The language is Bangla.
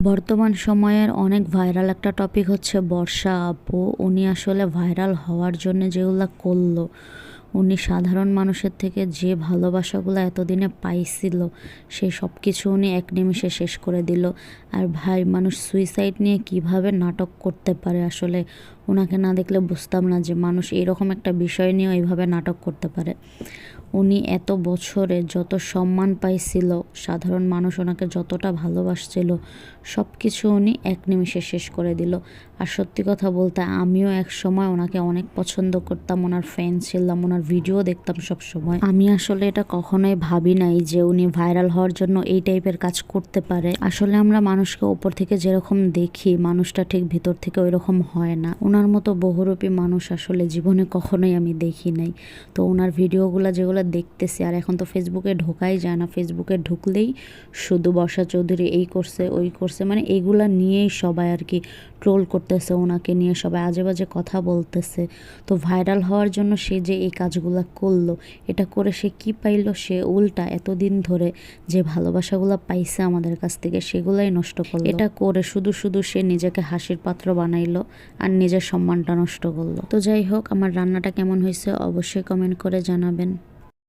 বর্তমান সময়ের অনেক ভাইরাল একটা টপিক হচ্ছে বর্ষা আপু। উনি আসলে ভাইরাল হওয়ার জন্য যেগুলা করলো, উনি সাধারণ মানুষের থেকে যে ভালোবাসাগুলো এতদিনে পাইছিল সেই সব কিছু উনি এক নিমিষে শেষ করে দিল। আর ভাই, মানুষ সুইসাইড নিয়ে কিভাবে নাটক করতে পারে, আসলে ওনাকে না দেখলে বুঝতাম না যে মানুষ এরকম একটা বিষয় নিয়েও এইভাবে নাটক করতে পারে। উনি এত বছরে যত সম্মান পাইছিল, সাধারণ মানুষ ওনাকে যতটা ভালোবাসছিল, সব কিছু উনি এক নিমিষে শেষ করে দিল। আর সত্যি কথা বলতে আমিও এক সময় ওনাকে অনেক পছন্দ করতাম, ওনার ফ্যান ছিলাম, ওনার ভিডিও দেখতাম সব সময়। আমি আসলে এটা কখনোই ভাবি নাই যে উনি ভাইরাল হওয়ার জন্য এই টাইপের কাজ করতে পারে। আসলে আমরা মানুষকে উপর থেকে যেরকম দেখি, মানুষটা ঠিক ভিতর থেকে ওই রকম হয় না। ওনার মতো বহুরূপী মানুষ আসলে জীবনে কখনোই আমি দেখি নাই। তো ওনার ভিডিওগুলো যেগুলো দেখতেছি, আর এখন তো ফেসবুকে ঢোকাই যায় না, ফেসবুকে ঢুকলেই শুধু বর্ষা চৌধুরী এই করছে ওই করছে, মানে এগুলা নিয়েই সবাই আর কি ট্রোল করতেছে, ওনাকে নিয়ে সবাই আজে বাজে কথা বলতেছে। তো ভাইরাল হওয়ার জন্য সে যে এই কাজগুলো করলো, এটা করে সে কি পাইলো? সে উল্টা এতদিন ধরে যে ভালোবাসাগুলো পাইছে আমাদের কাছ থেকে সেগুলাই নষ্ট করলো। এটা করে শুধু শুধু সে নিজেকে হাসির পাত্র বানাইলো আর নিজের সম্মানটা নষ্ট করলো। তো যাই হোক, আমার রান্নাটা কেমন হয়েছে অবশ্যই কমেন্ট করে জানাবেন।